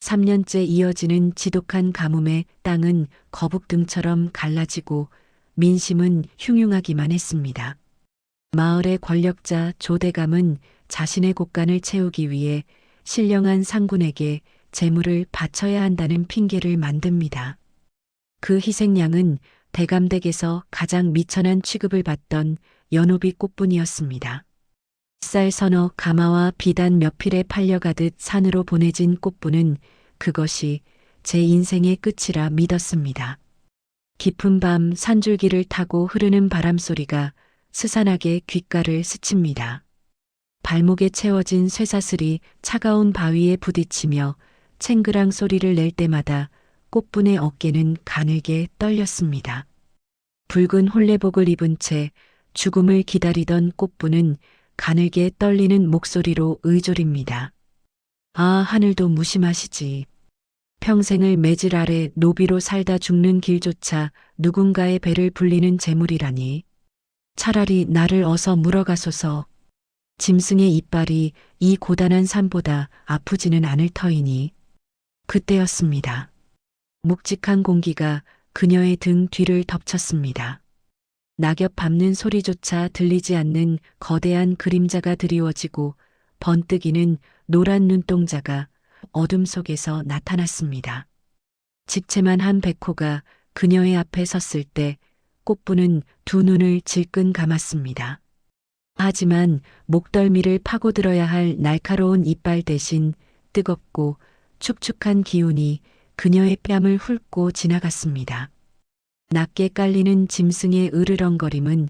3년째 이어지는 지독한 가뭄에 땅은 거북등처럼 갈라지고 민심은 흉흉하기만 했습니다. 마을의 권력자 조대감은 자신의 곳간을 채우기 위해 신령한 상군에게 재물을 바쳐야 한다는 핑계를 만듭니다. 그 희생양은 대감댁에서 가장 미천한 취급을 받던 연호비 꽃분이었습니다. 쌀 서너 가마와 비단 몇 필에 팔려가듯 산으로 보내진 꽃분은 그것이 제 인생의 끝이라 믿었습니다. 깊은 밤 산줄기를 타고 흐르는 바람소리가 스산하게 귓가를 스칩니다. 발목에 채워진 쇠사슬이 차가운 바위에 부딪히며 챙그랑 소리를 낼 때마다 꽃분의 어깨는 가늘게 떨렸습니다. 붉은 홀레복을 입은 채 죽음을 기다리던 꽃분은 가늘게 떨리는 목소리로 의졸입니다. 아, 하늘도 무심하시지. 평생을 매질 아래 노비로 살다 죽는 길조차 누군가의 배를 불리는 재물이라니. 차라리 나를 어서 물어가소서. 짐승의 이빨이 이 고단한 산보다 아프지는 않을 터이니. 그때였습니다. 묵직한 공기가 그녀의 등 뒤를 덮쳤습니다. 낙엽 밟는 소리조차 들리지 않는 거대한 그림자가 드리워지고 번뜩이는 노란 눈동자가 어둠 속에서 나타났습니다. 집채만 한 백호가 그녀의 앞에 섰을 때 꽃분은 두 눈을 질끈 감았습니다. 하지만 목덜미를 파고들어야 할 날카로운 이빨 대신 뜨겁고 축축한 기운이 그녀의 뺨을 훑고 지나갔습니다. 낮게 깔리는 짐승의 으르렁거림은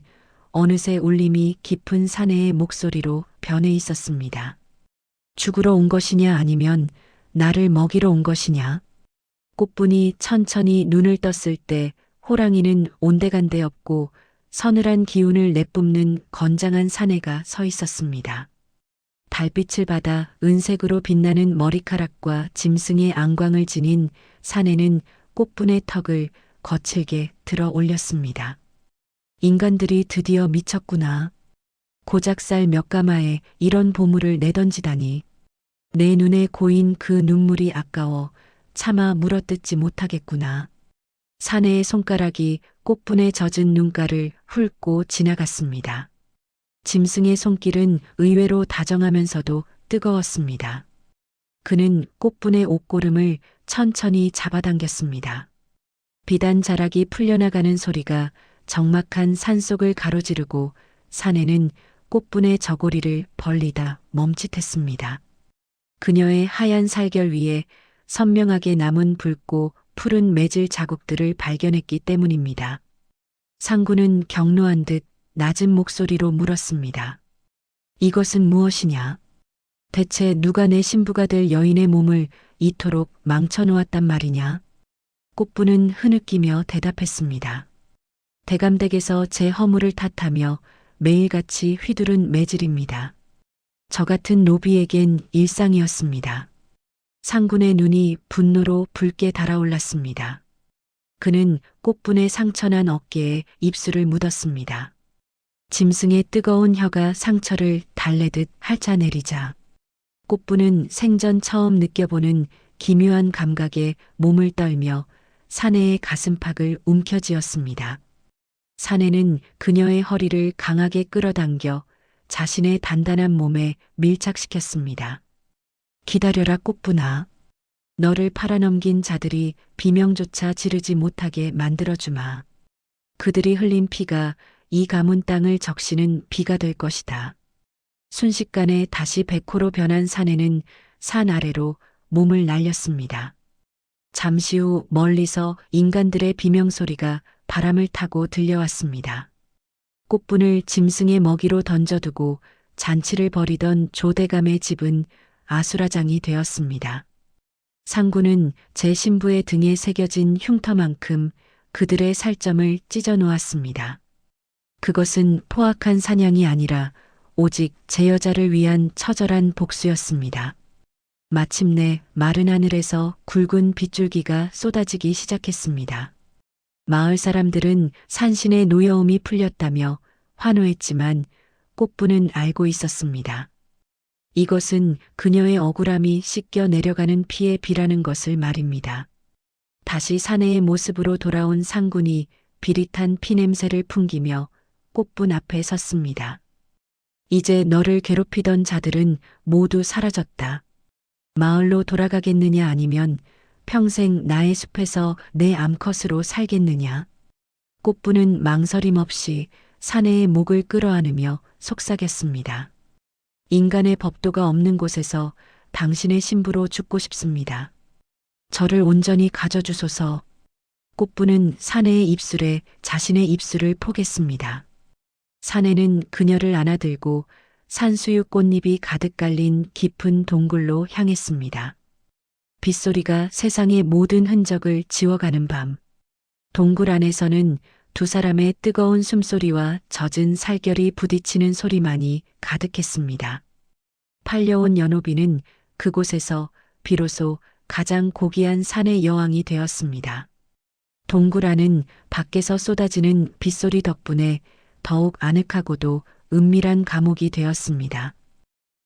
어느새 울림이 깊은 사내의 목소리로 변해 있었습니다. 죽으러 온 것이냐 아니면 나를 먹이러 온 것이냐. 꽃분이 천천히 눈을 떴을 때 호랑이는 온데간데 없고 서늘한 기운을 내뿜는 건장한 사내가 서 있었습니다. 달빛을 받아 은색으로 빛나는 머리카락과 짐승의 안광을 지닌 사내는 꽃분의 턱을 거칠게 들어 올렸습니다. 인간들이 드디어 미쳤구나. 고작 쌀 몇 가마에 이런 보물을 내던지다니. 내 눈에 고인 그 눈물이 아까워 차마 물어뜯지 못하겠구나. 사내의 손가락이 꽃분의 젖은 눈가를 훑고 지나갔습니다. 짐승의 손길은 의외로 다정하면서도 뜨거웠습니다. 그는 꽃분의 옷고름을 천천히 잡아당겼습니다. 비단 자락이 풀려나가는 소리가 적막한 산속을 가로지르고 사내는 꽃분의 저고리를 벌리다 멈칫했습니다. 그녀의 하얀 살결 위에 선명하게 남은 붉고 푸른 매질 자국들을 발견했기 때문입니다. 상군은 격노한 듯 낮은 목소리로 물었습니다. 이것은 무엇이냐? 대체 누가 내 신부가 될 여인의 몸을 이토록 망쳐놓았단 말이냐? 꽃분은 흐느끼며 대답했습니다. 대감댁에서 제 허물을 탓하며 매일같이 휘두른 매질입니다. 저 같은 노비에겐 일상이었습니다. 상군의 눈이 분노로 붉게 달아올랐습니다. 그는 꽃분의 상처난 어깨에 입술을 묻었습니다. 짐승의 뜨거운 혀가 상처를 달래듯 핥아내리자 꽃분은 생전 처음 느껴보는 기묘한 감각에 몸을 떨며 사내의 가슴팍을 움켜쥐었습니다. 사내는 그녀의 허리를 강하게 끌어당겨 자신의 단단한 몸에 밀착시켰습니다. 기다려라 꽃분아. 너를 팔아넘긴 자들이 비명조차 지르지 못하게 만들어주마. 그들이 흘린 피가 이 가문 땅을 적시는 비가 될 것이다. 순식간에 다시 백호로 변한 사내는 산 아래로 몸을 날렸습니다. 잠시 후 멀리서 인간들의 비명소리가 바람을 타고 들려왔습니다. 꽃분을 짐승의 먹이로 던져두고 잔치를 벌이던 조대감의 집은 아수라장이 되었습니다. 상군은 제 신부의 등에 새겨진 흉터만큼 그들의 살점을 찢어 놓았습니다. 그것은 포악한 사냥이 아니라 오직 제 여자를 위한 처절한 복수였습니다. 마침내 마른 하늘에서 굵은 빗줄기가 쏟아지기 시작했습니다. 마을 사람들은 산신의 노여움이 풀렸다며 환호했지만 꽃분은 알고 있었습니다. 이것은 그녀의 억울함이 씻겨 내려가는 피의 비라는 것을 말입니다. 다시 사내의 모습으로 돌아온 상군이 비릿한 피냄새를 풍기며 꽃분 앞에 섰습니다. 이제 너를 괴롭히던 자들은 모두 사라졌다. 마을로 돌아가겠느냐 아니면 평생 나의 숲에서 내 암컷으로 살겠느냐. 꽃분은 망설임 없이 사내의 목을 끌어안으며 속삭였습니다. 인간의 법도가 없는 곳에서 당신의 신부로 죽고 싶습니다. 저를 온전히 가져주소서. 꽃분은 사내의 입술에 자신의 입술을 포겠습니다. 사내는 그녀를 안아들고 산수유 꽃잎이 가득 깔린 깊은 동굴로 향했습니다. 빗소리가 세상의 모든 흔적을 지워가는 밤. 동굴 안에서는 두 사람의 뜨거운 숨소리와 젖은 살결이 부딪히는 소리만이 가득했습니다. 팔려온 연호비는 그곳에서 비로소 가장 고귀한 산의 여왕이 되었습니다. 동굴 안은 밖에서 쏟아지는 빗소리 덕분에 더욱 아늑하고도 은밀한 감옥이 되었습니다.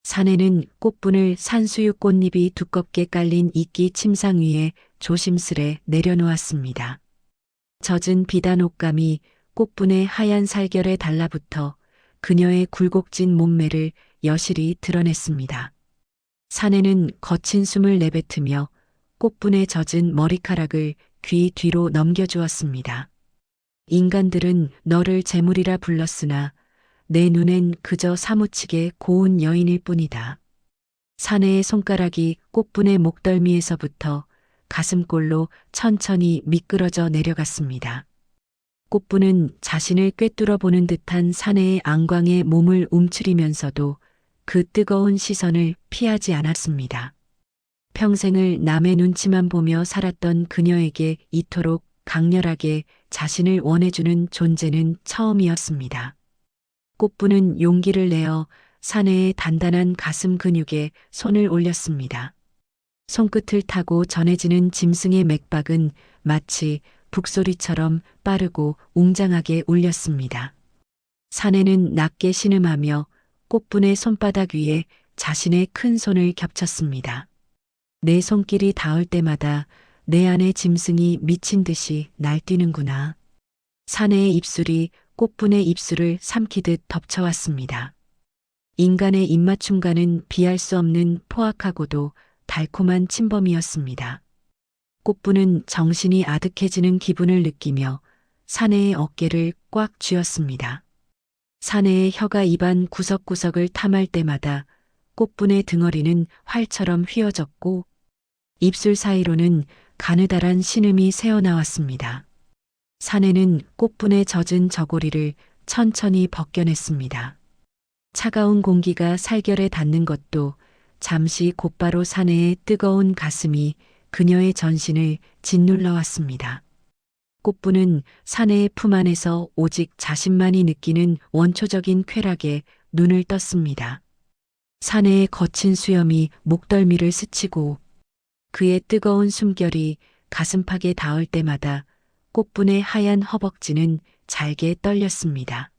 사내는 꽃분을 산수유 꽃잎이 두껍게 깔린 이끼 침상 위에 조심스레 내려놓았습니다. 젖은 비단 옷감이 꽃분의 하얀 살결에 달라붙어 그녀의 굴곡진 몸매를 여실히 드러냈습니다. 사내는 거친 숨을 내뱉으며 꽃분의 젖은 머리카락을 귀 뒤로 넘겨주었습니다. 인간들은 너를 재물이라 불렀으나 내 눈엔 그저 사무치게 고운 여인일 뿐이다. 사내의 손가락이 꽃분의 목덜미에서부터 가슴골로 천천히 미끄러져 내려갔습니다. 꽃분은 자신을 꿰뚫어 보는 듯한 사내의 안광에 몸을 움츠리면서도 그 뜨거운 시선을 피하지 않았습니다. 평생을 남의 눈치만 보며 살았던 그녀에게 이토록 강렬하게 자신을 원해주는 존재는 처음이었습니다. 꽃분은 용기를 내어 사내의 단단한 가슴 근육에 손을 올렸습니다. 손끝을 타고 전해지는 짐승의 맥박은 마치 북소리처럼 빠르고 웅장하게 울렸습니다. 사내는 낮게 신음하며 꽃분의 손바닥 위에 자신의 큰 손을 겹쳤습니다. 내 손길이 닿을 때마다 내 안의 짐승이 미친 듯이 날뛰는구나. 사내의 입술이 꽃분의 입술을 삼키듯 덮쳐왔습니다. 인간의 입맞춤과는 비할 수 없는 포악하고도 달콤한 침범이었습니다. 꽃분은 정신이 아득해지는 기분을 느끼며 사내의 어깨를 꽉 쥐었습니다. 사내의 혀가 입안 구석구석을 탐할 때마다 꽃분의 등허리는 활처럼 휘어졌고 입술 사이로는 가느다란 신음이 새어나왔습니다. 사내는 꽃분의 젖은 저고리를 천천히 벗겨냈습니다. 차가운 공기가 살결에 닿는 것도 잠시 곧바로 사내의 뜨거운 가슴이 그녀의 전신을 짓눌러 왔습니다. 꽃분은 사내의 품 안에서 오직 자신만이 느끼는 원초적인 쾌락에 눈을 떴습니다. 사내의 거친 수염이 목덜미를 스치고 그의 뜨거운 숨결이 가슴팍에 닿을 때마다 꽃분의 하얀 허벅지는 잘게 떨렸습니다.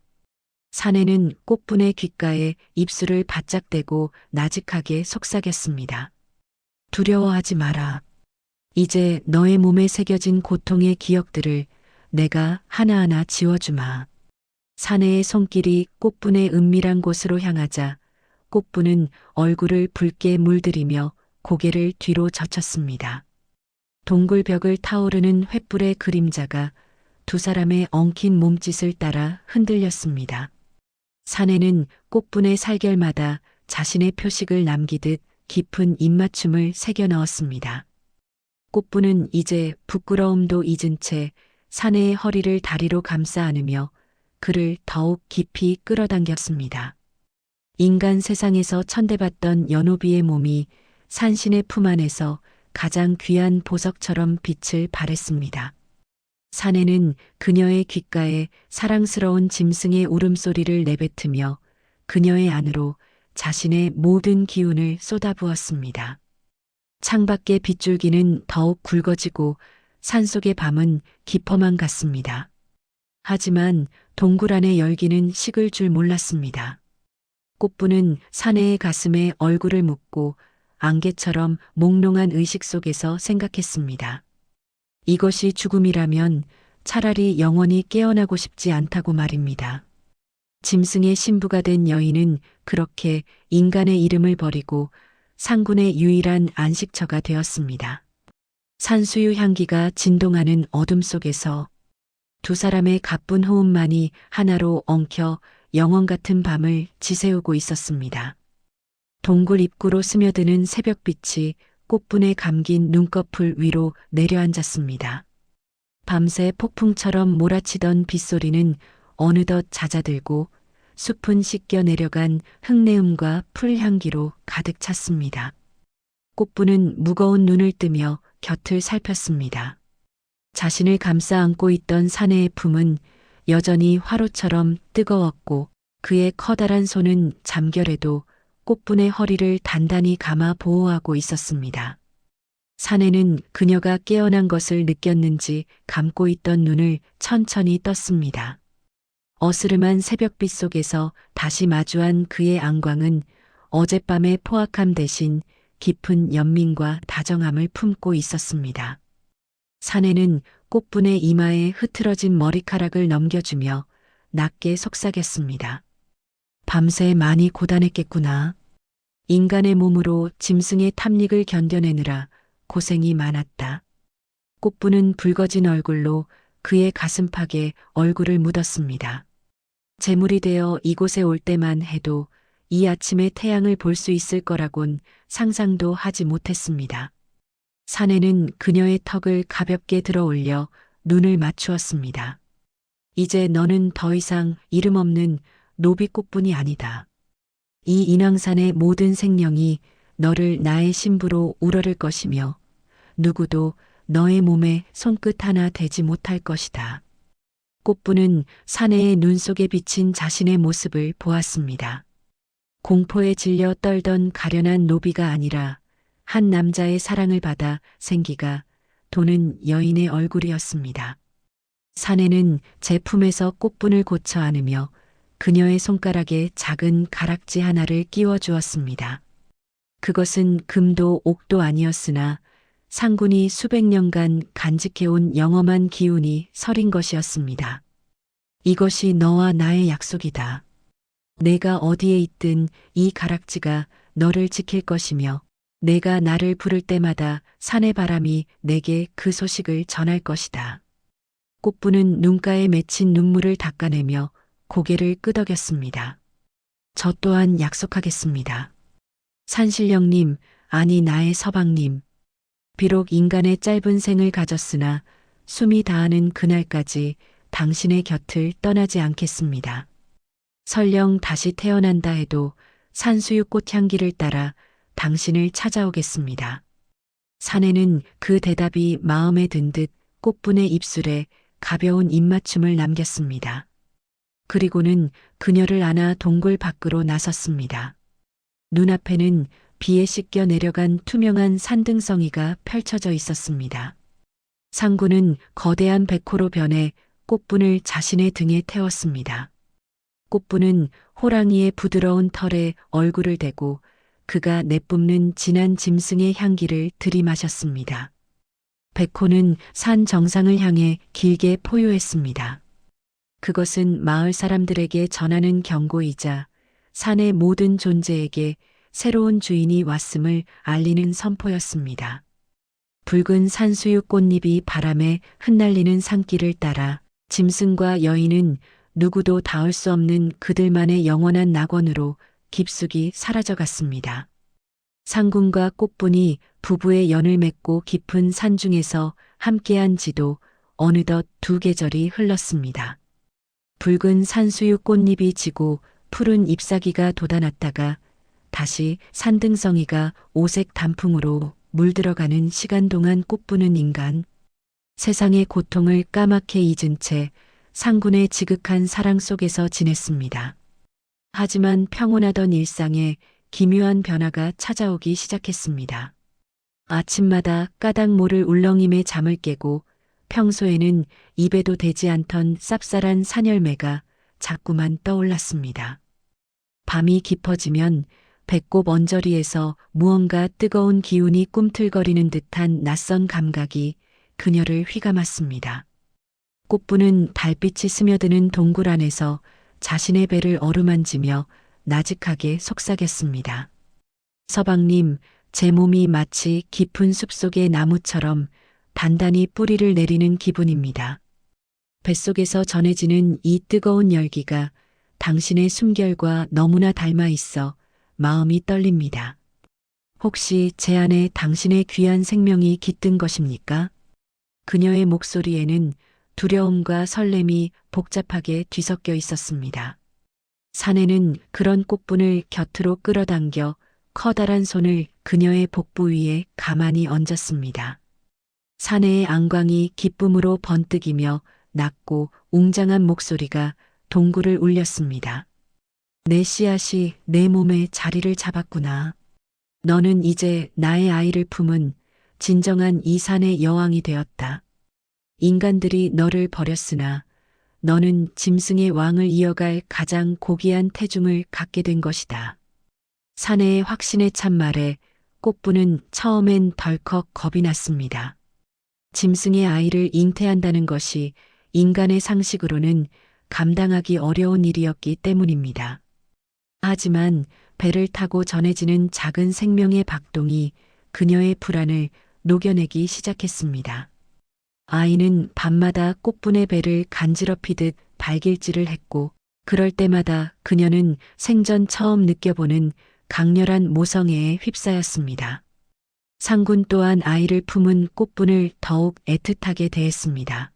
사내는 꽃분의 귓가에 입술을 바짝 대고 나직하게 속삭였습니다. 두려워하지 마라. 이제 너의 몸에 새겨진 고통의 기억들을 내가 하나하나 지워주마. 사내의 손길이 꽃분의 은밀한 곳으로 향하자 꽃분은 얼굴을 붉게 물들이며 고개를 뒤로 젖혔습니다. 동굴 벽을 타오르는 횃불의 그림자가 두 사람의 엉킨 몸짓을 따라 흔들렸습니다. 사내는 꽃분의 살결마다 자신의 표식을 남기듯 깊은 입맞춤을 새겨 넣었습니다. 꽃분은 이제 부끄러움도 잊은 채 사내의 허리를 다리로 감싸 안으며 그를 더욱 깊이 끌어당겼습니다. 인간 세상에서 천대받던 연호비의 몸이 산신의 품 안에서 가장 귀한 보석처럼 빛을 발했습니다. 사내는 그녀의 귓가에 사랑스러운 짐승의 울음소리를 내뱉으며 그녀의 안으로 자신의 모든 기운을 쏟아부었습니다. 창밖의 빗줄기는 더욱 굵어지고 산속의 밤은 깊어만 갔습니다. 하지만 동굴 안의 열기는 식을 줄 몰랐습니다. 꽃분은 사내의 가슴에 얼굴을 묻고 안개처럼 몽롱한 의식 속에서 생각했습니다. 이것이 죽음이라면 차라리 영원히 깨어나고 싶지 않다고 말입니다. 짐승의 신부가 된 여인은 그렇게 인간의 이름을 버리고 상군의 유일한 안식처가 되었습니다. 산수유 향기가 진동하는 어둠 속에서 두 사람의 가쁜 호흡만이 하나로 엉켜 영원 같은 밤을 지새우고 있었습니다. 동굴 입구로 스며드는 새벽빛이 꽃분에 감긴 눈꺼풀 위로 내려앉았습니다. 밤새 폭풍처럼 몰아치던 빗소리는 어느덧 잦아들고 숲은 씻겨 내려간 흙내음과 풀향기로 가득 찼습니다. 꽃분은 무거운 눈을 뜨며 곁을 살폈습니다. 자신을 감싸 안고 있던 사내의 품은 여전히 화로처럼 뜨거웠고 그의 커다란 손은 잠결에도 꽃분의 허리를 단단히 감아 보호하고 있었습니다. 사내는 그녀가 깨어난 것을 느꼈는지 감고 있던 눈을 천천히 떴습니다. 어스름한 새벽빛 속에서 다시 마주한 그의 안광은 어젯밤의 포악함 대신 깊은 연민과 다정함을 품고 있었습니다. 사내는 꽃분의 이마에 흐트러진 머리카락을 넘겨주며 낮게 속삭였습니다. 밤새 많이 고단했겠구나. 인간의 몸으로 짐승의 탐닉을 견뎌내느라 고생이 많았다. 꽃분은 붉어진 얼굴로 그의 가슴팍에 얼굴을 묻었습니다. 재물이 되어 이곳에 올 때만 해도 이 아침의 태양을 볼 수 있을 거라곤 상상도 하지 못했습니다. 사내는 그녀의 턱을 가볍게 들어 올려 눈을 맞추었습니다. 이제 너는 더 이상 이름 없는 노비꽃분이 아니다. 이 인왕산의 모든 생명이 너를 나의 신부로 우러를 것이며 누구도 너의 몸에 손끝 하나 대지 못할 것이다. 꽃분은 사내의 눈 속에 비친 자신의 모습을 보았습니다. 공포에 질려 떨던 가련한 노비가 아니라 한 남자의 사랑을 받아 생기가 도는 여인의 얼굴이었습니다. 사내는 제 품에서 꽃분을 고쳐 안으며 그녀의 손가락에 작은 가락지 하나를 끼워 주었습니다. 그것은 금도 옥도 아니었으나 상군이 수백 년간 간직해온 영험한 기운이 서린 것이었습니다. 이것이 너와 나의 약속이다. 내가 어디에 있든 이 가락지가 너를 지킬 것이며 내가 나를 부를 때마다 산의 바람이 내게 그 소식을 전할 것이다. 꽃분은 눈가에 맺힌 눈물을 닦아내며 고개를 끄덕였습니다. 저 또한 약속하겠습니다. 산신령님, 아니 나의 서방님. 비록 인간의 짧은 생을 가졌으나 숨이 다하는 그날까지 당신의 곁을 떠나지 않겠습니다. 설령 다시 태어난다 해도 산수유 꽃향기를 따라 당신을 찾아오겠습니다. 사내는 그 대답이 마음에 든 듯 꽃분의 입술에 가벼운 입맞춤을 남겼습니다. 그리고는 그녀를 안아 동굴 밖으로 나섰습니다. 눈앞에는 비에 씻겨 내려간 투명한 산등성이가 펼쳐져 있었습니다. 상군은 거대한 백호로 변해 꽃분을 자신의 등에 태웠습니다. 꽃분은 호랑이의 부드러운 털에 얼굴을 대고 그가 내뿜는 진한 짐승의 향기를 들이마셨습니다. 백호는 산 정상을 향해 길게 포효했습니다. 그것은 마을 사람들에게 전하는 경고이자 산의 모든 존재에게 새로운 주인이 왔음을 알리는 선포였습니다. 붉은 산수유 꽃잎이 바람에 흩날리는 산길을 따라 짐승과 여인은 누구도 닿을 수 없는 그들만의 영원한 낙원으로 깊숙이 사라져갔습니다. 상군과 꽃분이 부부의 연을 맺고 깊은 산중에서 함께한 지도 어느덧 두 계절이 흘렀습니다. 붉은 산수유 꽃잎이 지고 푸른 잎사귀가 돋아났다가 다시 산등성이가 오색 단풍으로 물들어가는 시간 동안 꽃부는 인간. 세상의 고통을 까맣게 잊은 채 상군의 지극한 사랑 속에서 지냈습니다. 하지만 평온하던 일상에 기묘한 변화가 찾아오기 시작했습니다. 아침마다 까닭 모를 울렁임에 잠을 깨고 평소에는 입에도 대지 않던 쌉쌀한 산열매가 자꾸만 떠올랐습니다. 밤이 깊어지면 배꼽 언저리에서 무언가 뜨거운 기운이 꿈틀거리는 듯한 낯선 감각이 그녀를 휘감았습니다. 꽃분은 달빛이 스며드는 동굴 안에서 자신의 배를 어루만지며 나직하게 속삭였습니다. 서방님, 제 몸이 마치 깊은 숲속의 나무처럼 단단히 뿌리를 내리는 기분입니다. 뱃속에서 전해지는 이 뜨거운 열기가 당신의 숨결과 너무나 닮아 있어 마음이 떨립니다. 혹시 제 안에 당신의 귀한 생명이 깃든 것입니까? 그녀의 목소리에는 두려움과 설렘이 복잡하게 뒤섞여 있었습니다. 사내는 그런 꽃분을 곁으로 끌어당겨 커다란 손을 그녀의 복부 위에 가만히 얹었습니다. 사내의 안광이 기쁨으로 번뜩이며 낮고 웅장한 목소리가 동굴을 울렸습니다. 내 씨앗이 내 몸에 자리를 잡았구나. 너는 이제 나의 아이를 품은 진정한 이 산의 여왕이 되었다. 인간들이 너를 버렸으나 너는 짐승의 왕을 이어갈 가장 고귀한 태중을 갖게 된 것이다. 사내의 확신에 찬 말에 꽃분은 처음엔 덜컥 겁이 났습니다. 짐승의 아이를 잉태한다는 것이 인간의 상식으로는 감당하기 어려운 일이었기 때문입니다. 하지만 배를 타고 전해지는 작은 생명의 박동이 그녀의 불안을 녹여내기 시작했습니다. 아이는 밤마다 꽃분의 배를 간지럽히듯 발길질을 했고, 그럴 때마다 그녀는 생전 처음 느껴보는 강렬한 모성애에 휩싸였습니다. 상군 또한 아이를 품은 꽃분을 더욱 애틋하게 대했습니다.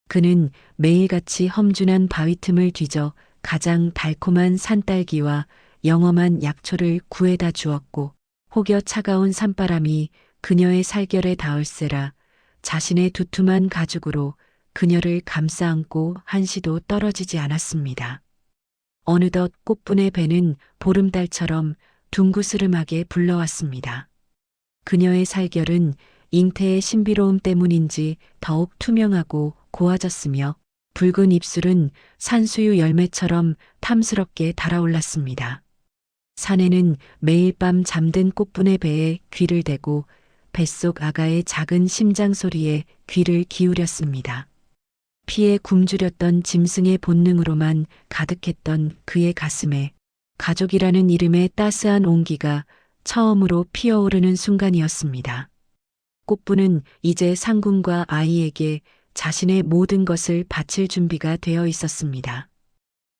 그는 매일같이 험준한 바위 틈을 뒤져 가장 달콤한 산딸기와 영험한 약초를 구해다 주었고, 혹여 차가운 산바람이 그녀의 살결에 닿을세라 자신의 두툼한 가죽으로 그녀를 감싸 안고 한시도 떨어지지 않았습니다. 어느덧 꽃분의 배는 보름달처럼 둥그스름하게 불러왔습니다. 그녀의 살결은 잉태의 신비로움 때문인지 더욱 투명하고 고와졌으며 붉은 입술은 산수유 열매처럼 탐스럽게 달아올랐습니다. 사내는 매일 밤 잠든 꽃분의 배에 귀를 대고 뱃속 아가의 작은 심장 소리에 귀를 기울였습니다. 피에 굶주렸던 짐승의 본능으로만 가득했던 그의 가슴에 가족이라는 이름의 따스한 온기가 처음으로 피어오르는 순간이었습니다. 꽃분은 이제 상군과 아이에게 자신의 모든 것을 바칠 준비가 되어 있었습니다.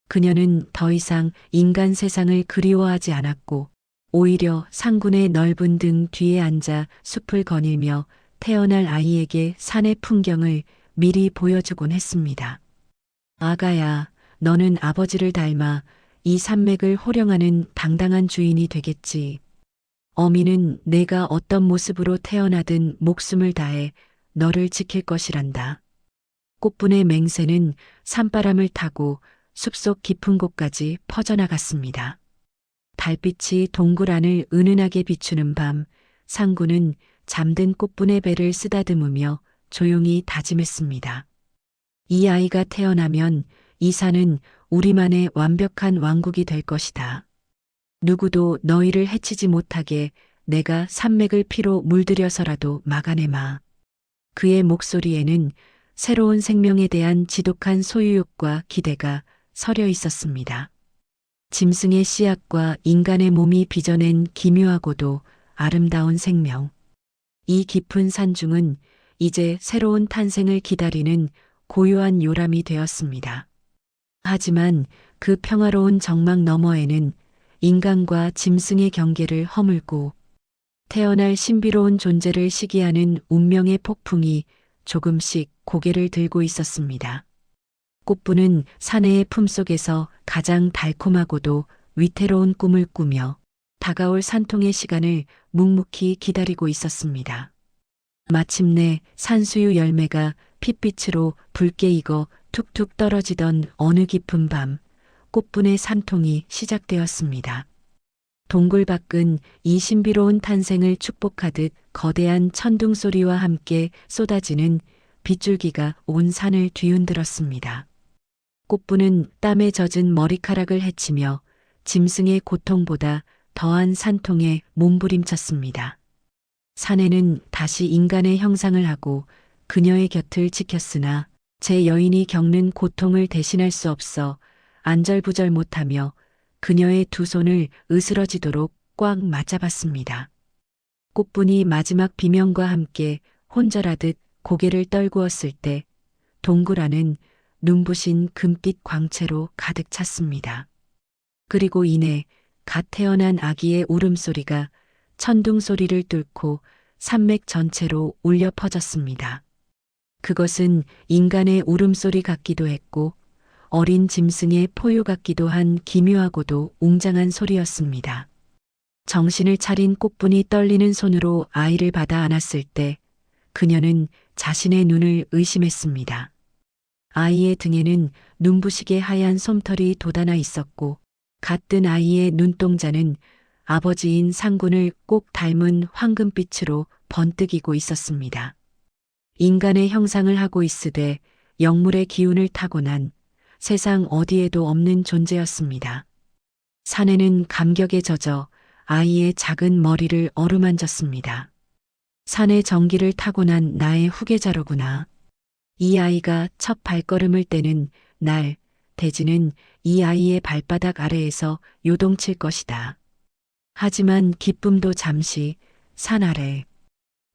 그녀는 더 이상 인간 세상을 그리워하지 않았고, 오히려 상군의 넓은 등 뒤에 앉아 숲을 거닐며 태어날 아이에게 산의 풍경을 미리 보여주곤 했습니다. 아가야, 너는 아버지를 닮아 이 산맥을 호령하는 당당한 주인이 되겠지. 어미는 내가 어떤 모습으로 태어나든 목숨을 다해 너를 지킬 것이란다. 꽃분의 맹세는 산바람을 타고 숲속 깊은 곳까지 퍼져나갔습니다. 달빛이 동굴 안을 은은하게 비추는 밤, 상군은 잠든 꽃분의 배를 쓰다듬으며 조용히 다짐했습니다. 이 아이가 태어나면 이 산은 우리만의 완벽한 왕국이 될 것이다. 누구도 너희를 해치지 못하게 내가 산맥을 피로 물들여서라도 막아내마. 그의 목소리에는 새로운 생명에 대한 지독한 소유욕과 기대가 서려 있었습니다. 짐승의 씨앗과 인간의 몸이 빚어낸 기묘하고도 아름다운 생명. 이 깊은 산중은 이제 새로운 탄생을 기다리는 고요한 요람이 되었습니다. 하지만 그 평화로운 정막 너머에는 인간과 짐승의 경계를 허물고 태어날 신비로운 존재를 시기하는 운명의 폭풍이 조금씩 고개를 들고 있었습니다. 꽃분은 사내의 품속에서 가장 달콤하고도 위태로운 꿈을 꾸며 다가올 산통의 시간을 묵묵히 기다리고 있었습니다. 마침내 산수유 열매가 핏빛으로 붉게 익어 툭툭 떨어지던 어느 깊은 밤, 꽃분의 산통이 시작되었습니다. 동굴 밖은 이 신비로운 탄생을 축복하듯 거대한 천둥 소리와 함께 쏟아지는 빗줄기가 온 산을 뒤흔들었습니다. 꽃분은 땀에 젖은 머리카락을 헤치며 짐승의 고통보다 더한 산통에 몸부림쳤습니다. 사내는 다시 인간의 형상을 하고 그녀의 곁을 지켰으나 제 여인이 겪는 고통을 대신할 수 없어 안절부절 못하며 그녀의 두 손을 으스러지도록 꽉 맞잡았습니다. 꽃분이 마지막 비명과 함께 혼절하듯 고개를 떨구었을 때 동굴 안은 눈부신 금빛 광채로 가득 찼습니다. 그리고 이내 갓 태어난 아기의 울음소리가 천둥 소리를 뚫고 산맥 전체로 울려 퍼졌습니다. 그것은 인간의 울음소리 같기도 했고 어린 짐승의 포효 같기도 한 기묘하고도 웅장한 소리였습니다. 정신을 차린 꽃분이 떨리는 손으로 아이를 받아 안았을 때 그녀는 자신의 눈을 의심했습니다. 아이의 등에는 눈부시게 하얀 솜털이 돋아나 있었고 갓 뜬 아이의 눈동자는 아버지인 상군을 꼭 닮은 황금빛으로 번뜩이고 있었습니다. 인간의 형상을 하고 있으되 영물의 기운을 타고난 세상 어디에도 없는 존재였습니다. 사내는 감격에 젖어 아이의 작은 머리를 어루만졌습니다. 산의 정기를 타고난 나의 후계자로구나. 이 아이가 첫 발걸음을 떼는 날, 대지는 이 아이의 발바닥 아래에서 요동칠 것이다. 하지만 기쁨도 잠시 산 아래.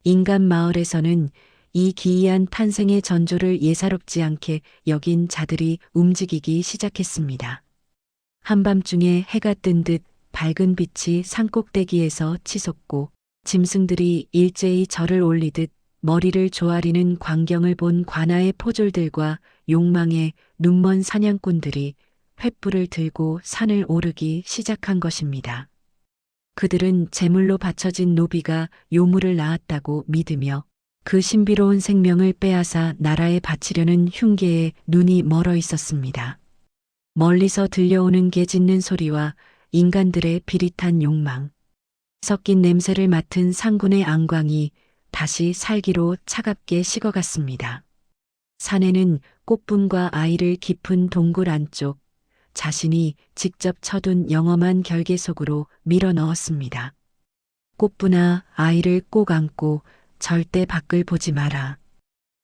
인간 마을에서는 이 기이한 탄생의 전조를 예사롭지 않게 여긴 자들이 움직이기 시작했습니다. 한밤중에 해가 뜬 듯 밝은 빛이 산꼭대기에서 치솟고 짐승들이 일제히 절을 올리듯 머리를 조아리는 광경을 본 관아의 포졸들과 욕망의 눈먼 사냥꾼들이 횃불을 들고 산을 오르기 시작한 것입니다. 그들은 제물로 바쳐진 노비가 요물을 낳았다고 믿으며 그 신비로운 생명을 빼앗아 나라에 바치려는 흉계에 눈이 멀어 있었습니다. 멀리서 들려오는 개 짖는 소리와 인간들의 비릿한 욕망, 섞인 냄새를 맡은 상군의 안광이 다시 살기로 차갑게 식어갔습니다. 사내는 꽃분과 아이를 깊은 동굴 안쪽 자신이 직접 쳐둔 영험한 결계 속으로 밀어 넣었습니다. 꽃분아, 아이를 꼭 안고 절대 밖을 보지 마라.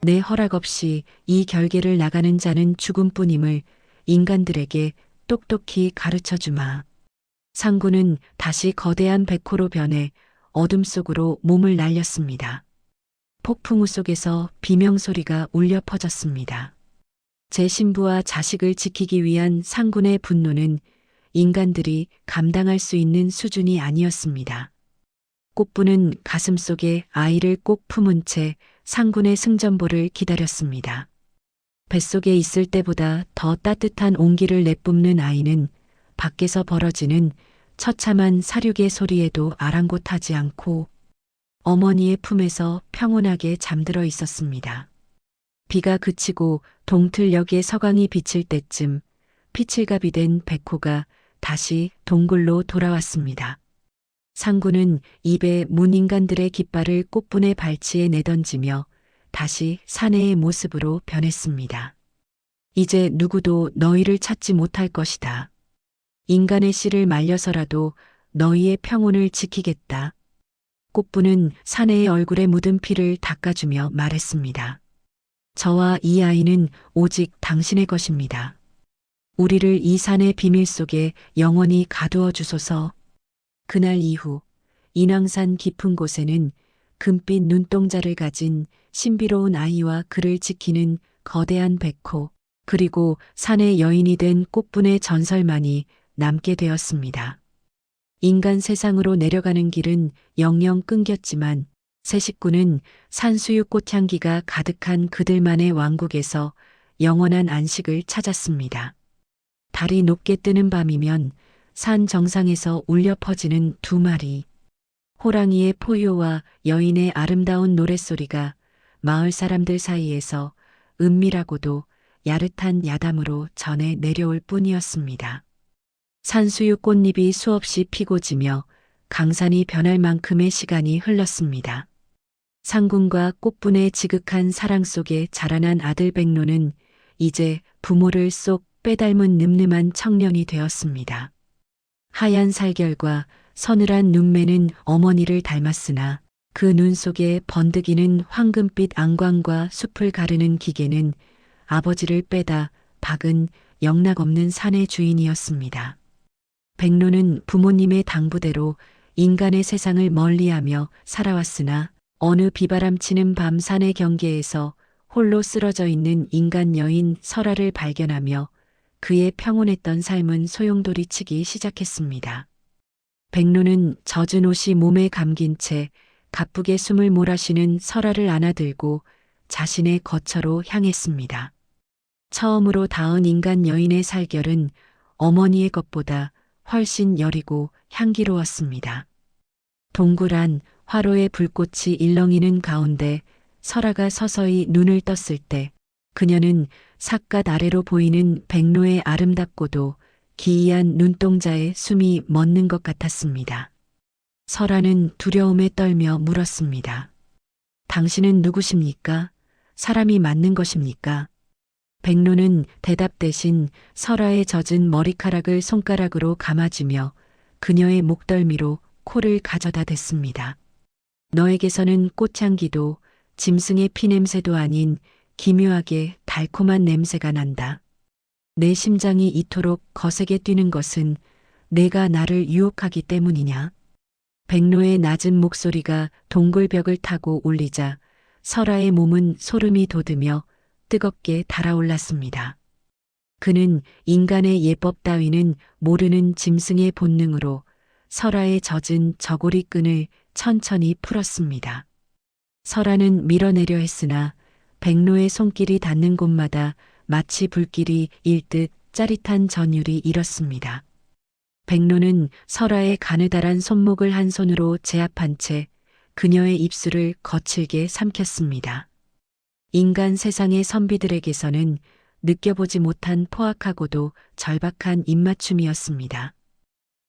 내 허락 없이 이 결계를 나가는 자는 죽음뿐임을 인간들에게 똑똑히 가르쳐 주마. 상군은 다시 거대한 백호로 변해 어둠 속으로 몸을 날렸습니다. 폭풍우 속에서 비명소리가 울려 퍼졌습니다. 제 신부와 자식을 지키기 위한 상군의 분노는 인간들이 감당할 수 있는 수준이 아니었습니다. 꽃분은 가슴속에 아이를 꼭 품은 채 상군의 승전보를 기다렸습니다. 뱃속에 있을 때보다 더 따뜻한 온기를 내뿜는 아이는 밖에서 벌어지는 처참한 사륙의 소리에도 아랑곳하지 않고 어머니의 품에서 평온하게 잠들어 있었습니다. 비가 그치고 동틀역의 서광이 비칠 때쯤 피칠갑이 된 백호가 다시 동굴로 돌아왔습니다. 상군은 입에 문 인간들의 깃발을 꽃분의 발치에 내던지며 다시 사내의 모습으로 변했습니다. 이제 누구도 너희를 찾지 못할 것이다. 인간의 씨를 말려서라도 너희의 평온을 지키겠다. 꽃분은 사내의 얼굴에 묻은 피를 닦아주며 말했습니다. 저와 이 아이는 오직 당신의 것입니다. 우리를 이 산의 비밀 속에 영원히 가두어 주소서. 그날 이후 인왕산 깊은 곳에는 금빛 눈동자를 가진 신비로운 아이와 그를 지키는 거대한 백호, 그리고 산의 여인이 된 꽃분의 전설만이 남게 되었습니다. 인간 세상으로 내려가는 길은 영영 끊겼지만 새 식구는 산수유 꽃향기가 가득한 그들만의 왕국에서 영원한 안식을 찾았습니다. 달이 높게 뜨는 밤이면 산 정상에서 울려 퍼지는 두 마리 호랑이의 포효와 여인의 아름다운 노랫소리가 마을 사람들 사이에서 은밀하고도 야릇한 야담으로 전해 내려올 뿐이었습니다. 산수유 꽃잎이 수없이 피고 지며 강산이 변할 만큼의 시간이 흘렀습니다. 상군과 꽃분의 지극한 사랑 속에 자라난 아들 백로는 이제 부모를 쏙 빼닮은 늠름한 청년이 되었습니다. 하얀 살결과 서늘한 눈매는 어머니를 닮았으나 그 눈 속에 번득이는 황금빛 안광과 숲을 가르는 기계는 아버지를 빼다 박은 영락없는 산의 주인이었습니다. 백로는 부모님의 당부대로 인간의 세상을 멀리하며 살아왔으나 어느 비바람치는 밤 산의 경계에서 홀로 쓰러져 있는 인간 여인 설아를 발견하며 그의 평온했던 삶은 소용돌이치기 시작했습니다. 백로는 젖은 옷이 몸에 감긴 채 가쁘게 숨을 몰아쉬는 설아를 안아들고 자신의 거처로 향했습니다. 처음으로 닿은 인간 여인의 살결은 어머니의 것보다 훨씬 여리고 향기로웠습니다. 동굴 안 화로의 불꽃이 일렁이는 가운데 설아가 서서히 눈을 떴을 때 그녀는 삿갓 아래로 보이는 백로의 아름답고도 기이한 눈동자에 숨이 멎는 것 같았습니다. 설아는 두려움에 떨며 물었습니다. 당신은 누구십니까? 사람이 맞는 것입니까? 백로는 대답 대신 설아의 젖은 머리카락을 손가락으로 감아주며 그녀의 목덜미로 코를 가져다 댔습니다. 너에게서는 꽃향기도 짐승의 피냄새도 아닌 기묘하게 달콤한 냄새가 난다. 내 심장이 이토록 거세게 뛰는 것은 내가 나를 유혹하기 때문이냐? 백로의 낮은 목소리가 동굴벽을 타고 울리자 설아의 몸은 소름이 돋으며 뜨겁게 달아올랐습니다. 그는 인간의 예법 따위는 모르는 짐승의 본능으로 설아의 젖은 저고리끈을 천천히 풀었습니다. 설아는 밀어내려 했으나 백로의 손길이 닿는 곳마다 마치 불길이 일듯 짜릿한 전율이 일었습니다. 백로는 설아의 가느다란 손목을 한 손으로 제압한 채 그녀의 입술을 거칠게 삼켰습니다. 인간 세상의 선비들에게서는 느껴보지 못한 포악하고도 절박한 입맞춤이었습니다.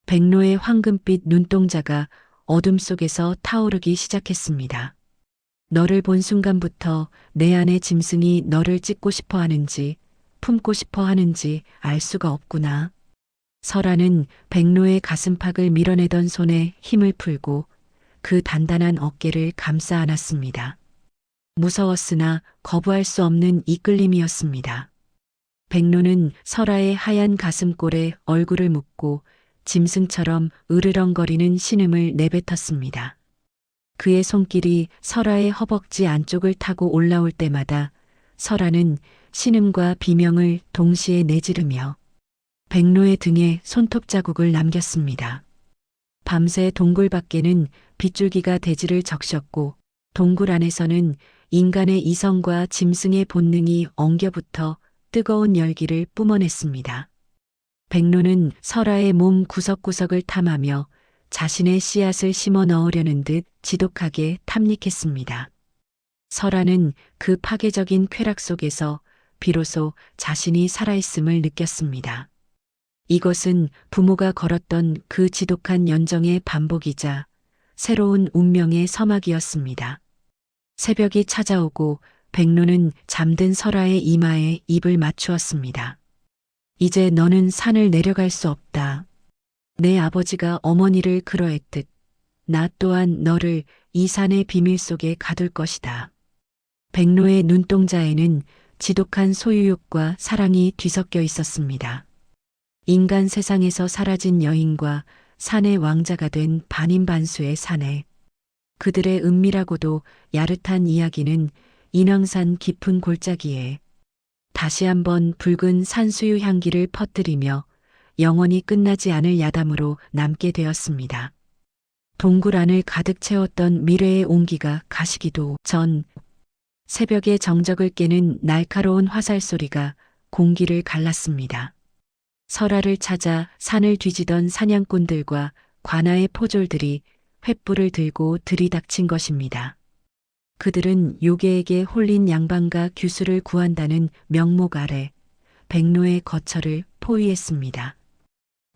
백로의 황금빛 눈동자가 어둠 속에서 타오르기 시작했습니다. 너를 본 순간부터 내 안의 짐승이 너를 찢고 싶어 하는지 품고 싶어 하는지 알 수가 없구나. 설아는 백로의 가슴팍을 밀어내던 손에 힘을 풀고 그 단단한 어깨를 감싸 안았습니다. 무서웠으나 거부할 수 없는 이끌림이었습니다. 백로는 설아의 하얀 가슴골에 얼굴을 묻고 짐승처럼 으르렁거리는 신음을 내뱉었습니다. 그의 손길이 설아의 허벅지 안쪽을 타고 올라올 때마다 설아는 신음과 비명을 동시에 내지르며 백로의 등에 손톱 자국을 남겼습니다. 밤새 동굴 밖에는 빗줄기가 대지를 적셨고 동굴 안에서는 인간의 이성과 짐승의 본능이 엉겨붙어 뜨거운 열기를 뿜어냈습니다. 백로는 설아의 몸 구석구석을 탐하며 자신의 씨앗을 심어 넣으려는 듯 지독하게 탐닉했습니다. 설아는 그 파괴적인 쾌락 속에서 비로소 자신이 살아있음을 느꼈습니다. 이것은 부모가 걸었던 그 지독한 연정의 반복이자 새로운 운명의 서막이었습니다. 새벽이 찾아오고 백로는 잠든 설아의 이마에 입을 맞추었습니다. 이제 너는 산을 내려갈 수 없다. 내 아버지가 어머니를 그러했듯 나 또한 너를 이 산의 비밀 속에 가둘 것이다. 백로의 눈동자에는 지독한 소유욕과 사랑이 뒤섞여 있었습니다. 인간 세상에서 사라진 여인과 산의 왕자가 된 반인반수의 사내. 그들의 은밀하고도 야릇한 이야기는 인왕산 깊은 골짜기에 다시 한번 붉은 산수유 향기를 퍼뜨리며 영원히 끝나지 않을 야담으로 남게 되었습니다. 동굴 안을 가득 채웠던 미래의 온기가 가시기도 전 새벽의 정적을 깨는 날카로운 화살 소리가 공기를 갈랐습니다. 설아를 찾아 산을 뒤지던 사냥꾼들과 관아의 포졸들이 횃불을 들고 들이닥친 것입니다. 그들은 요괴에게 홀린 양반과 규수를 구한다는 명목 아래 백로의 거처를 포위했습니다.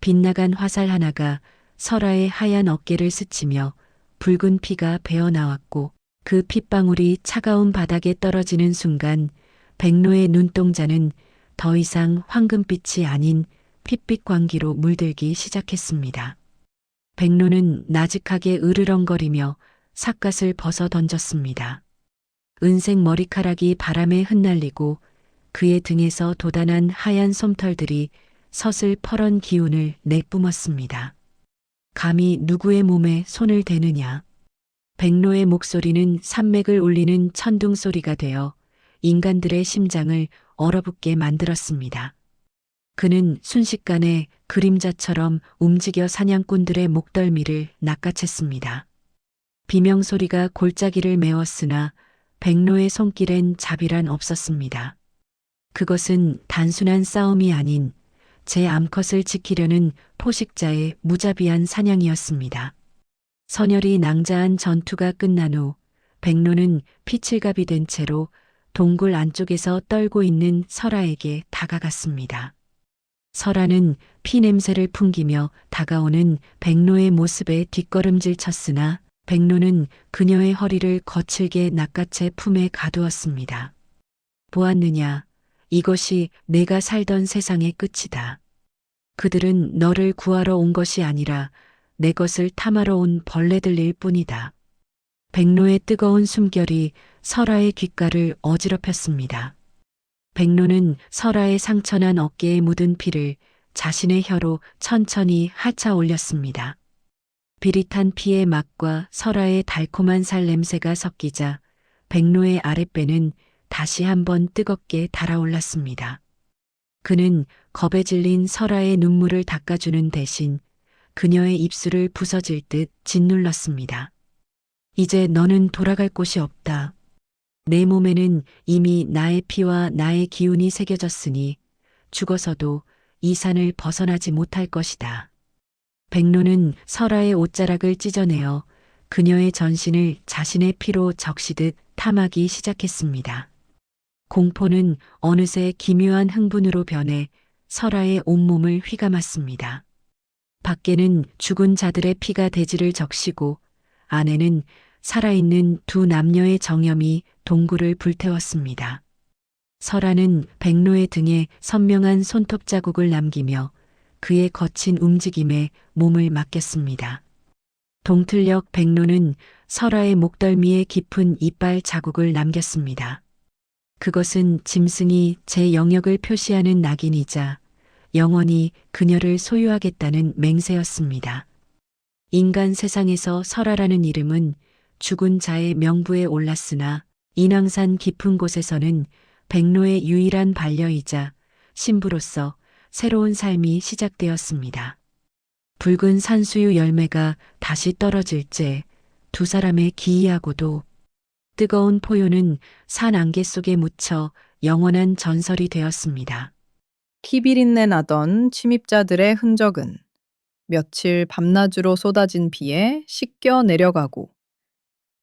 빗나간 화살 하나가 설아의 하얀 어깨를 스치며 붉은 피가 배어나왔고 그 핏방울이 차가운 바닥에 떨어지는 순간 백로의 눈동자는 더 이상 황금빛이 아닌 핏빛 광기로 물들기 시작했습니다. 백로는 나직하게 으르렁거리며 삿갓을 벗어 던졌습니다. 은색 머리카락이 바람에 흩날리고 그의 등에서 돋아난 하얀 솜털들이 서슬 퍼런 기운을 내뿜었습니다. 감히 누구의 몸에 손을 대느냐. 백로의 목소리는 산맥을 울리는 천둥 소리가 되어 인간들의 심장을 얼어붙게 만들었습니다. 그는 순식간에 그림자처럼 움직여 사냥꾼들의 목덜미를 낚아챘습니다. 비명소리가 골짜기를 메웠으나 백로의 손길엔 자비란 없었습니다. 그것은 단순한 싸움이 아닌 제 암컷을 지키려는 포식자의 무자비한 사냥이었습니다. 선열이 낭자한 전투가 끝난 후 백로는 피칠갑이 된 채로 동굴 안쪽에서 떨고 있는 설아에게 다가갔습니다. 설아는 피 냄새를 풍기며 다가오는 백로의 모습에 뒷걸음질 쳤으나 백로는 그녀의 허리를 거칠게 낚아채 품에 가두었습니다. 보았느냐? 이것이 내가 살던 세상의 끝이다. 그들은 너를 구하러 온 것이 아니라 내 것을 탐하러 온 벌레들일 뿐이다. 백로의 뜨거운 숨결이 설아의 귓가를 어지럽혔습니다. 백로는 설아의 상처난 어깨에 묻은 피를 자신의 혀로 천천히 핥아 올렸습니다. 비릿한 피의 맛과 설아의 달콤한 살 냄새가 섞이자 백로의 아랫배는 다시 한번 뜨겁게 달아올랐습니다. 그는 겁에 질린 설아의 눈물을 닦아주는 대신 그녀의 입술을 부서질 듯 짓눌렀습니다. 이제 너는 돌아갈 곳이 없다. 내 몸에는 이미 나의 피와 나의 기운이 새겨졌으니 죽어서도 이 산을 벗어나지 못할 것이다. 백로는 설아의 옷자락을 찢어내어 그녀의 전신을 자신의 피로 적시듯 탐하기 시작했습니다. 공포는 어느새 기묘한 흥분으로 변해 설아의 온몸을 휘감았습니다. 밖에는 죽은 자들의 피가 대지를 적시고 안에는 살아있는 두 남녀의 정염이 동굴을 불태웠습니다. 설아는 백로의 등에 선명한 손톱 자국을 남기며 그의 거친 움직임에 몸을 맡겼습니다. 동틀녘 백로는 설아의 목덜미에 깊은 이빨 자국을 남겼습니다. 그것은 짐승이 제 영역을 표시하는 낙인이자 영원히 그녀를 소유하겠다는 맹세였습니다. 인간 세상에서 설아라는 이름은 죽은 자의 명부에 올랐으나 인왕산 깊은 곳에서는 백로의 유일한 반려이자 신부로서 새로운 삶이 시작되었습니다. 붉은 산수유 열매가 다시 떨어질 때 두 사람의 기이하고도 뜨거운 포효는 산 안개 속에 묻혀 영원한 전설이 되었습니다. 피비린내 나던 침입자들의 흔적은 며칠 밤낮으로 쏟아진 비에 씻겨 내려가고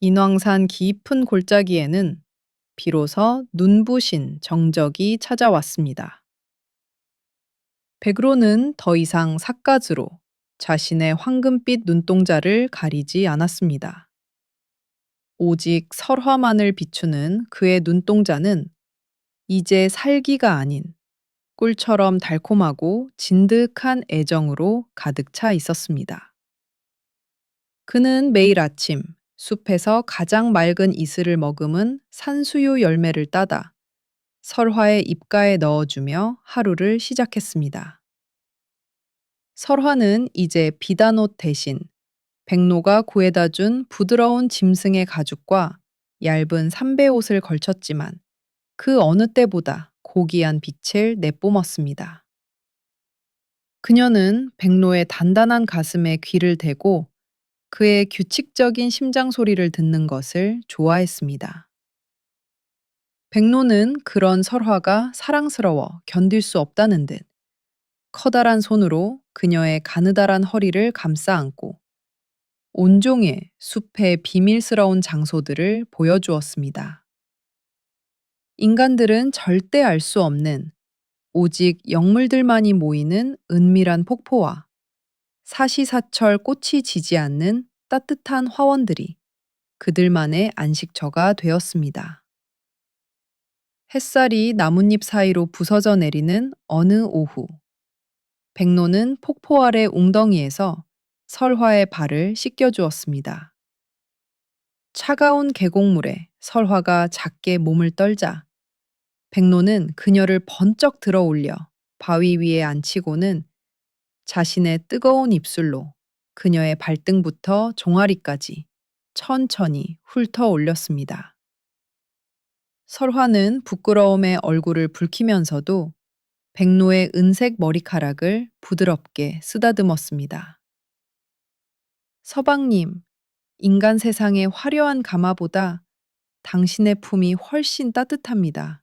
인왕산 깊은 골짜기에는 비로소 눈부신 정적이 찾아왔습니다. 백로는 더 이상 삿갓으로 자신의 황금빛 눈동자를 가리지 않았습니다. 오직 설화만을 비추는 그의 눈동자는 이제 살기가 아닌 꿀처럼 달콤하고 진득한 애정으로 가득 차 있었습니다. 그는 매일 아침 숲에서 가장 맑은 이슬을 머금은 산수유 열매를 따다 설화의 입가에 넣어주며 하루를 시작했습니다. 설화는 이제 비단옷 대신 백로가 구해다 준 부드러운 짐승의 가죽과 얇은 삼배옷을 걸쳤지만 그 어느 때보다 고귀한 빛을 내뿜었습니다. 그녀는 백로의 단단한 가슴에 귀를 대고 그의 규칙적인 심장 소리를 듣는 것을 좋아했습니다. 백로는 그런 설화가 사랑스러워 견딜 수 없다는 듯 커다란 손으로 그녀의 가느다란 허리를 감싸 안고 온종일 숲의 비밀스러운 장소들을 보여주었습니다. 인간들은 절대 알 수 없는 오직 영물들만이 모이는 은밀한 폭포와 사시사철 꽃이 지지 않는 따뜻한 화원들이 그들만의 안식처가 되었습니다. 햇살이 나뭇잎 사이로 부서져 내리는 어느 오후, 백로는 폭포 아래 웅덩이에서 설화의 발을 씻겨주었습니다. 차가운 계곡물에 설화가 작게 몸을 떨자 백로는 그녀를 번쩍 들어 올려 바위 위에 앉히고는 자신의 뜨거운 입술로 그녀의 발등부터 종아리까지 천천히 훑어 올렸습니다. 설화는 부끄러움에 얼굴을 붉히면서도 백로의 은색 머리카락을 부드럽게 쓰다듬었습니다. 서방님, 인간 세상의 화려한 가마보다 당신의 품이 훨씬 따뜻합니다.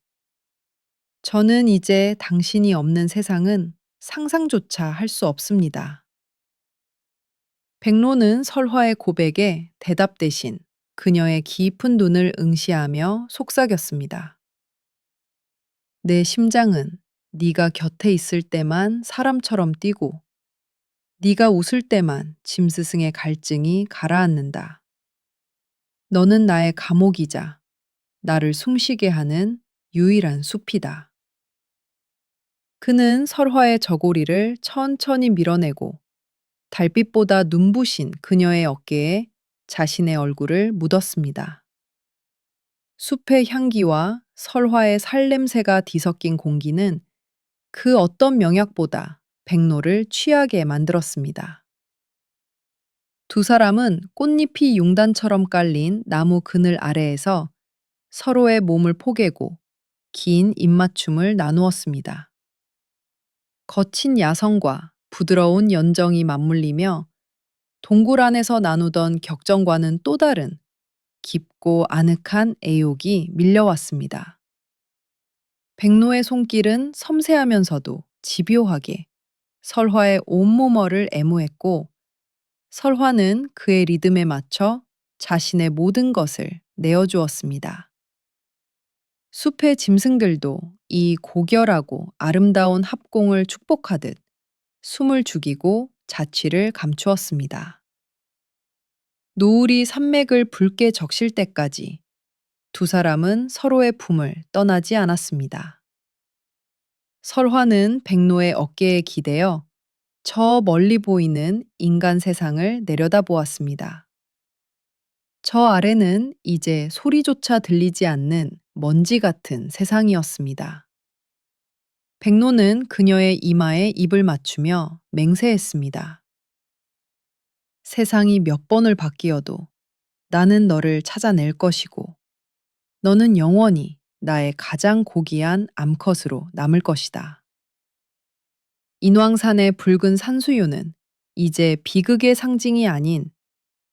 저는 이제 당신이 없는 세상은 상상조차 할 수 없습니다. 백로는 설화의 고백에 대답 대신 그녀의 깊은 눈을 응시하며 속삭였습니다. 내 심장은 네가 곁에 있을 때만 사람처럼 뛰고 네가 웃을 때만 짐스승의 갈증이 가라앉는다. 너는 나의 감옥이자 나를 숨쉬게 하는 유일한 숲이다. 그는 설화의 저고리를 천천히 밀어내고 달빛보다 눈부신 그녀의 어깨에 자신의 얼굴을 묻었습니다. 숲의 향기와 설화의 살냄새가 뒤섞인 공기는 그 어떤 명약보다 백로를 취하게 만들었습니다. 두 사람은 꽃잎이 융단처럼 깔린 나무 그늘 아래에서 서로의 몸을 포개고 긴 입맞춤을 나누었습니다. 거친 야성과 부드러운 연정이 맞물리며 동굴 안에서 나누던 격정과는 또 다른 깊고 아늑한 애욕이 밀려왔습니다. 백로의 손길은 섬세하면서도 집요하게 설화의 온몸어를 애무했고 설화는 그의 리듬에 맞춰 자신의 모든 것을 내어주었습니다. 숲의 짐승들도 이 고결하고 아름다운 합공을 축복하듯 숨을 죽이고 자취를 감추었습니다. 노을이 산맥을 붉게 적실 때까지 두 사람은 서로의 품을 떠나지 않았습니다. 설화는 백로의 어깨에 기대어 저 멀리 보이는 인간 세상을 내려다보았습니다. 저 아래는 이제 소리조차 들리지 않는 먼지 같은 세상이었습니다. 백로는 그녀의 이마에 입을 맞추며 맹세했습니다. 세상이 몇 번을 바뀌어도 나는 너를 찾아낼 것이고 너는 영원히 나의 가장 고귀한 암컷으로 남을 것이다. 인왕산의 붉은 산수유는 이제 비극의 상징이 아닌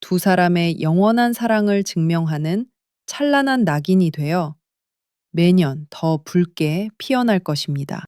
두 사람의 영원한 사랑을 증명하는 찬란한 낙인이 되어 매년 더 붉게 피어날 것입니다.